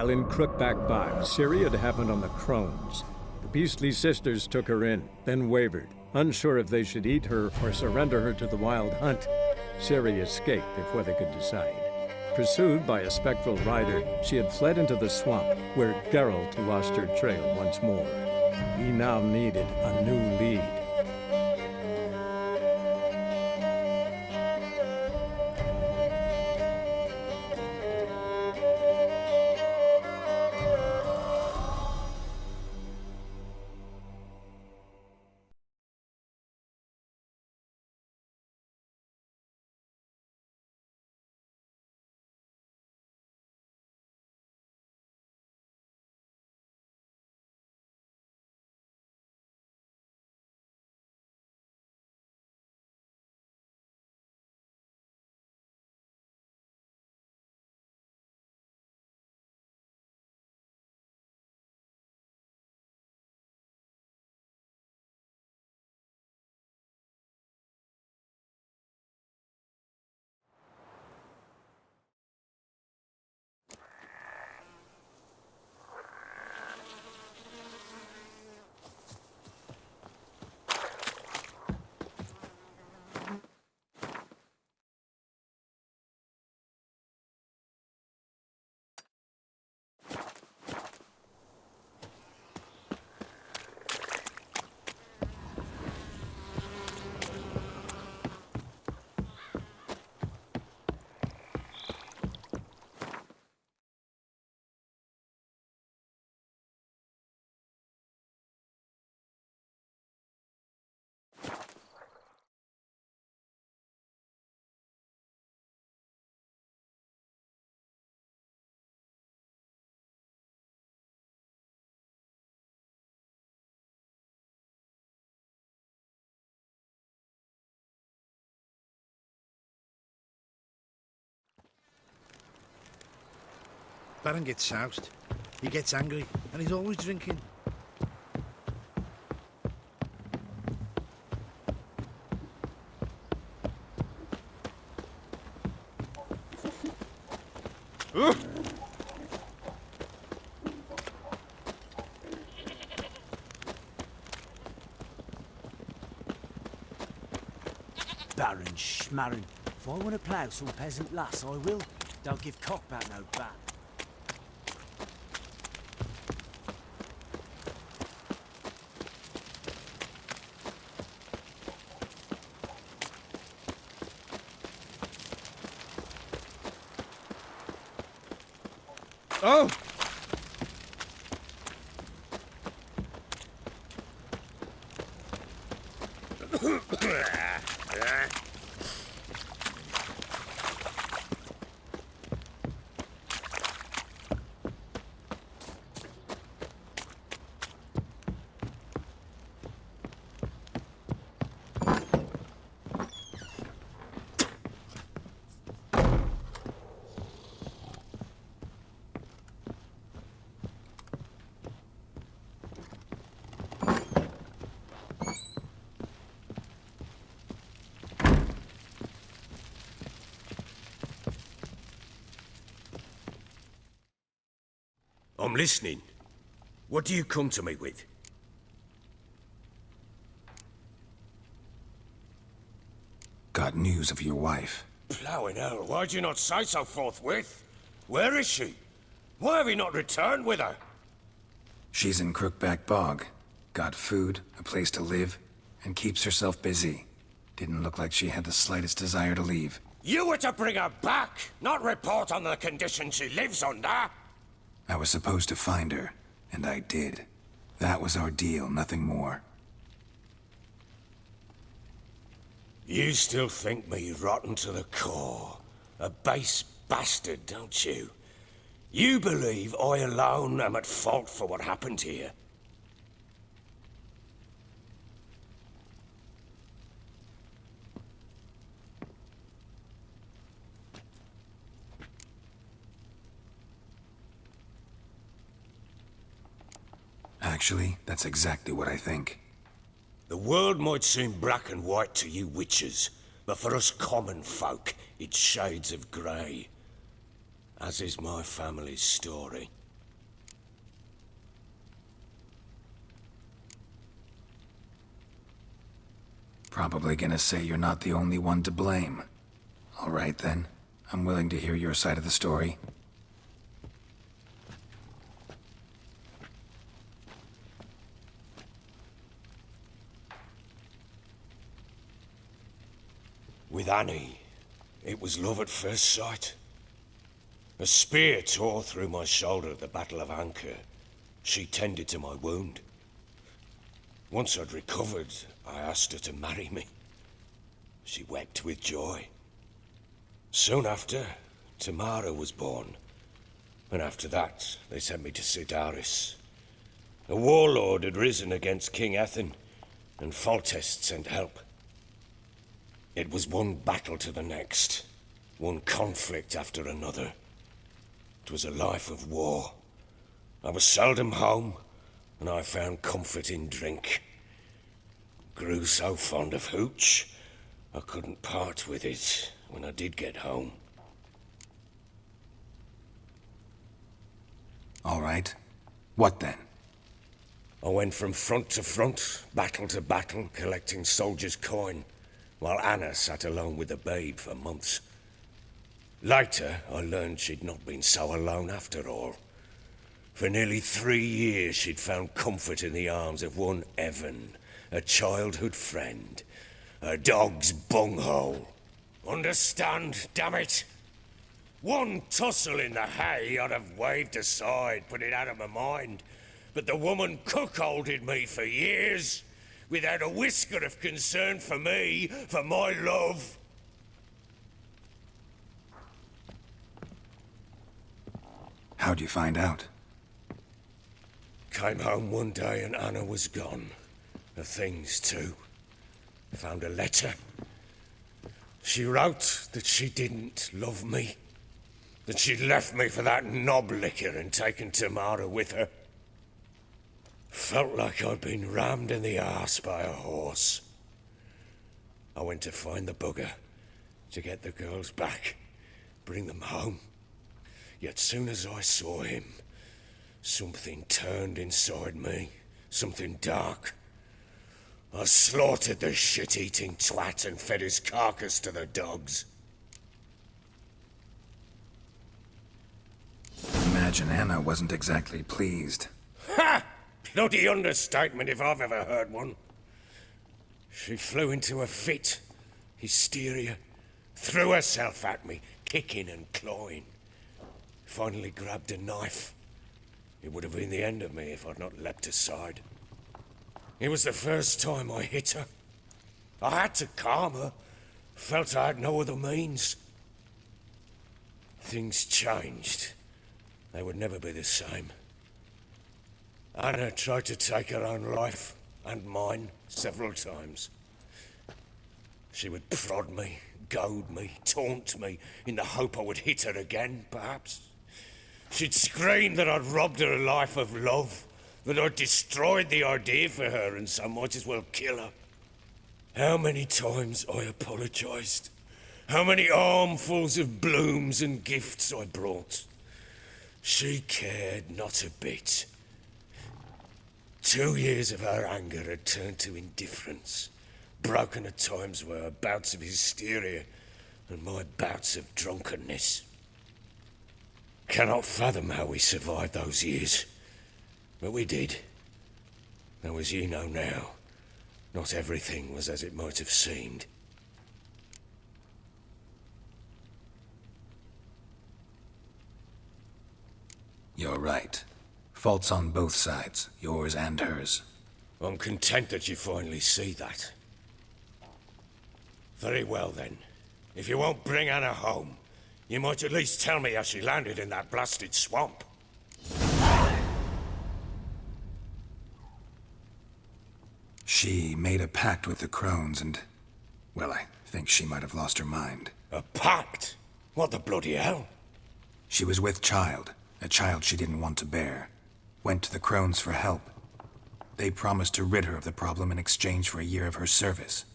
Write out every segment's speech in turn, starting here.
While in Crookback Bog, Ciri had happened on the Crones. The beastly sisters took her in, then wavered, unsure if they should eat her or surrender her to the Wild Hunt. Ciri escaped before they could decide. Pursued by a spectral rider, she had fled into the swamp, where Geralt lost her trail once more. He now needed a new lead. Baron gets soused. He gets angry, and he's always drinking. Baron Schmarren. If I want to plough some peasant lass, I will. Don't give cockbat no bat. Oh! I'm listening. What do you come to me with? Got news of your wife. Plowing hell, why'd you not say so forthwith? Where is she? Why have you not returned with her? She's in Crookback Bog. Got food, a place to live, and keeps herself busy. Didn't look like she had the slightest desire to leave. You were to bring her back, not report on the conditions she lives under. I was supposed to find her, and I did. That was our deal, nothing more. You still think me rotten to the core. A base bastard, don't you? You believe I alone am at fault for what happened here. Actually, that's exactly what I think. The world might seem black and white to you witches, but for us common folk, it's shades of grey. As is my family's story. Probably gonna say you're not the only one to blame. All right, then. I'm willing to hear your side of the story. With Annie, it was love at first sight. A spear tore through my shoulder at the Battle of Anchor. She tended to my wound. Once I'd recovered, I asked her to marry me. She wept with joy. Soon after, Tamara was born. And after that, they sent me to Sidaris. A warlord had risen against King Ethan, and Foltest sent help. It was one battle to the next, one conflict after another. It was a life of war. I was seldom home, and I found comfort in drink. Grew so fond of hooch, I couldn't part with it when I did get home. All right. What then? I went from front to front, battle to battle, collecting soldiers' coin, while Anna sat alone with the babe for months. Later, I learned she'd not been so alone after all. For nearly 3 years, she'd found comfort in the arms of one Evan, a childhood friend, a dog's bunghole. Understand, damn it? One tussle in the hay I'd have waved aside, put it out of my mind. But the woman cuckolded me for years, without a whisker of concern for me, for my love. How'd you find out? Came home one day and Anna was gone. Her things too. Found a letter. She wrote that she didn't love me. That she'd left me for that knob licker and taken Tamara with her. Felt like I'd been rammed in the arse by a horse. I went to find the bugger, to get the girls back, bring them home. Yet soon as I saw him, something turned inside me, something dark. I slaughtered the shit-eating twat and fed his carcass to the dogs. Imagine Anna wasn't exactly pleased. Ha! Bloody understatement if I've ever heard one. She flew into a fit, hysteria, threw herself at me, kicking and clawing. Finally grabbed a knife. It would have been the end of me if I'd not leapt aside. It was the first time I hit her. I had to calm her. Felt I had no other means. Things changed. They would never be the same. Anna tried to take her own life, and mine, several times. She would prod me, goad me, taunt me, in the hope I would hit her again, perhaps. She'd scream that I'd robbed her life of love, that I'd destroyed the idea for her, and so might as well kill her. How many times I apologized. How many armfuls of blooms and gifts I brought. She cared not a bit. 2 years of her anger had turned to indifference, broken at times by her bouts of hysteria and my bouts of drunkenness. Cannot fathom how we survived those years, but we did. Though as you know now, not everything was as it might have seemed. You're right. Faults on both sides, yours and hers. I'm content that you finally see that. Very well then. If you won't bring Anna home, you might at least tell me how she landed in that blasted swamp. She made a pact with the crones and... well, I think she might have lost her mind. A pact? What the bloody hell? She was with child, a child she didn't want to bear. Went to the crones for help. They promised to rid her of the problem in exchange for a year of her service.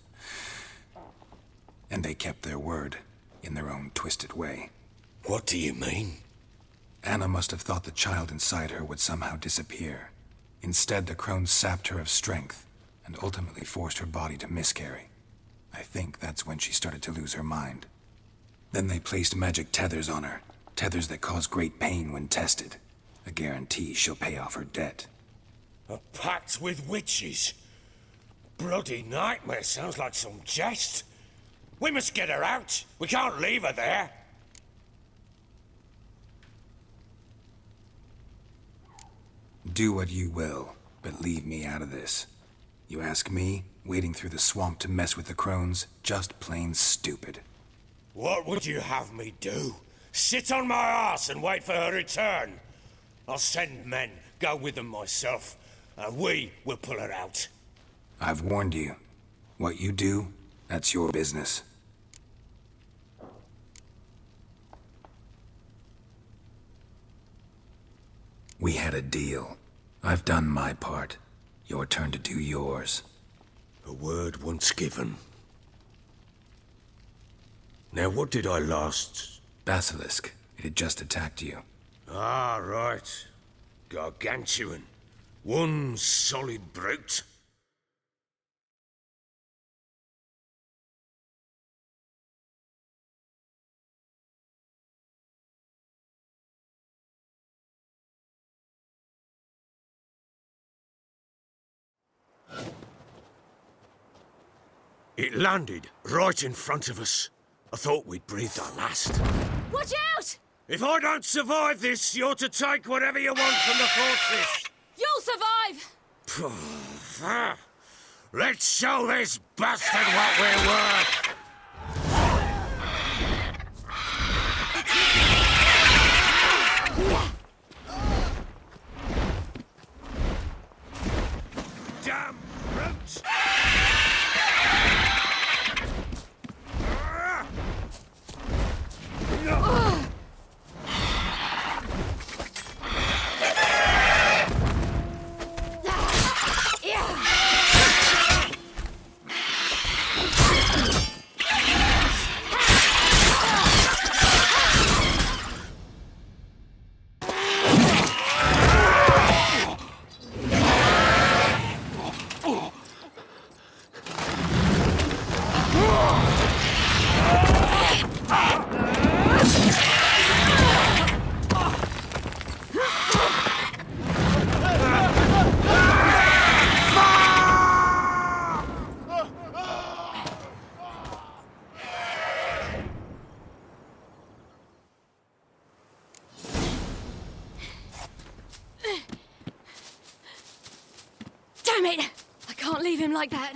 And they kept their word, in their own twisted way. What do you mean? Anna must have thought the child inside her would somehow disappear. Instead, the crones sapped her of strength, and ultimately forced her body to miscarry. I think that's when she started to lose her mind. Then they placed magic tethers on her. Tethers that cause great pain when tested. A guarantee she'll pay off her debt. A pact with witches? Bloody nightmare, sounds like some jest. We must get her out. We can't leave her there. Do what you will, but leave me out of this. You ask me, wading through the swamp to mess with the crones, just plain stupid. What would you have me do? Sit on my arse and wait for her return? I'll send men, go with them myself, and we will pull her out. I've warned you. What you do, that's your business. We had a deal. I've done my part. Your turn to do yours. A word once given. Now, what did I last... Basilisk. It had just attacked you. Ah, right. Gargantuan. One solid brute. It landed right in front of us. I thought we'd breathed our last. Watch out! If I don't survive this, you're to take whatever you want from the fortress. You'll survive! Let's show this bastard what we're worth! Damn brute! Damn it! I can't leave him like that.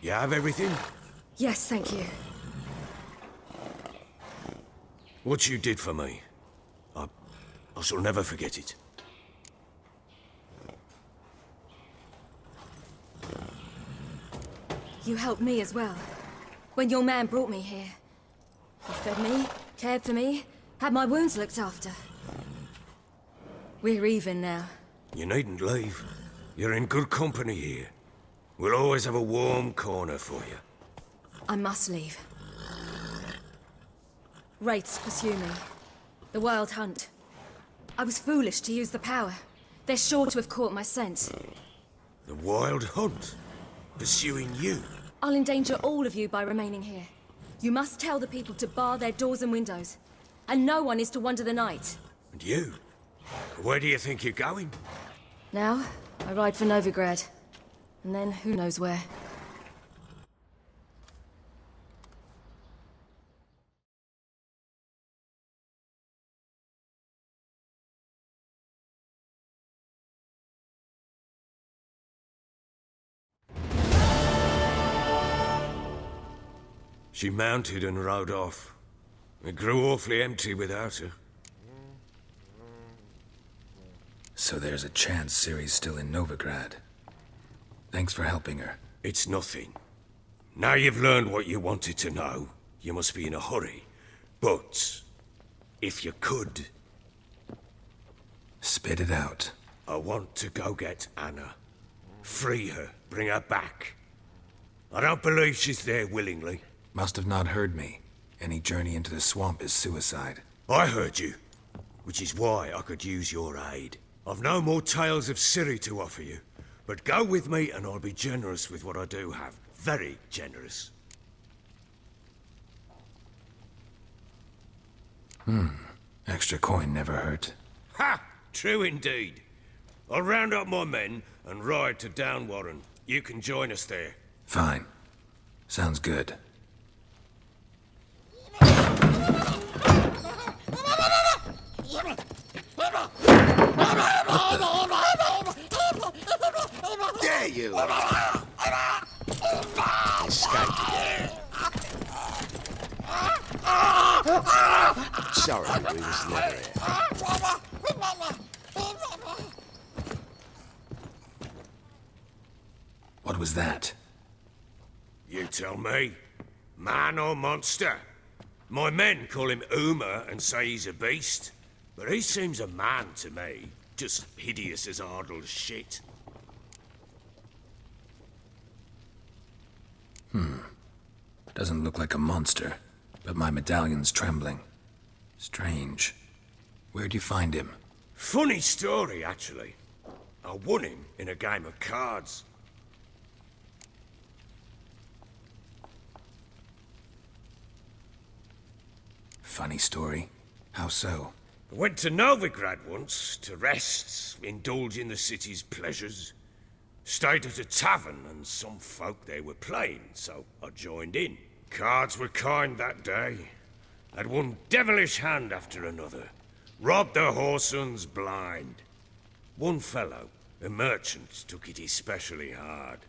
You have everything? Yes, thank you. What you did for me, I shall never forget it. You helped me as well. When your man brought me here. You fed me, cared for me, had my wounds looked after. We're even now. You needn't leave. You're in good company here. We'll always have a warm corner for you. I must leave. Wraiths pursue me. The Wild Hunt. I was foolish to use the power. They're sure to have caught my scent. The Wild Hunt? Pursuing you? I'll endanger all of you by remaining here. You must tell the people to bar their doors and windows. And no one is to wander the night. And you? Where do you think you're going? Now, I ride for Novigrad. And then, who knows where. She mounted and rode off. It grew awfully empty without her. So there's a chance Ciri's still in Novigrad. Thanks for helping her. It's nothing. Now you've learned what you wanted to know, you must be in a hurry. But, if you could, Spit it out. I want to go get Anna. Free her, bring her back. I don't believe she's there willingly. Must have not heard me. Any journey into the swamp is suicide. I heard you, which is why I could use your aid. I've no more tales of Ciri to offer you, but go with me and I'll be generous with what I do have. Very generous. Extra coin never hurt. Ha! True indeed. I'll round up my men and ride to Downwarren. You can join us there. Fine. Sounds good. Dare you! Escaped again. Sorry, we was never here. What was that? You tell me. Man or monster? My men call him Uma and say he's a beast. But he seems a man to me. Just hideous as Ardle's shit. Doesn't look like a monster, but my medallion's trembling. Strange. Where'd you find him? Funny story, actually. I won him in a game of cards. Funny story. How so? I went to Novigrad once to rest, indulge in the city's pleasures. Stayed at a tavern and some folk there were playing, so I joined in. Cards were kind that day. Had one devilish hand after another. Robbed the whoresons blind. One fellow, a merchant, took it especially hard.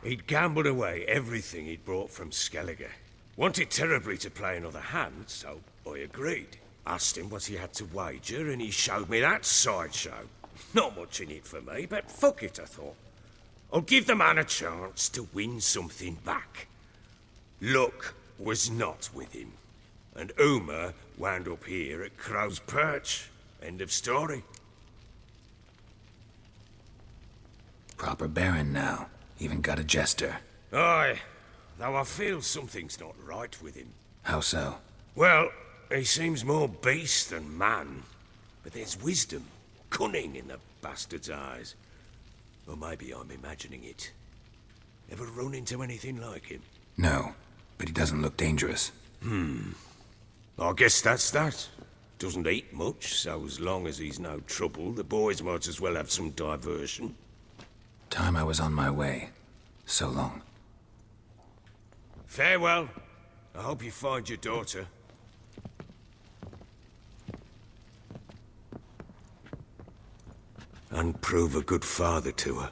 He'd gambled away everything he'd brought from Skellige. Wanted terribly to play another hand, so I agreed. Asked him what he had to wager, and he showed me that sideshow. Not much in it for me, but fuck it, I thought. I'll give the man a chance to win something back. Luck was not with him, and Uma wound up here at Crow's Perch. End of story. Proper baron now. Even got a jester. Aye, though I feel something's not right with him. How so? Well, he seems more beast than man, but there's wisdom, cunning in the bastard's eyes. Or maybe I'm imagining it. Ever run into anything like him? No, but he doesn't look dangerous. I guess that's that. Doesn't eat much, so as long as he's no trouble, the boys might as well have some diversion. Time I was on my way. So long. Farewell. I hope you find your daughter. And prove a good father to her.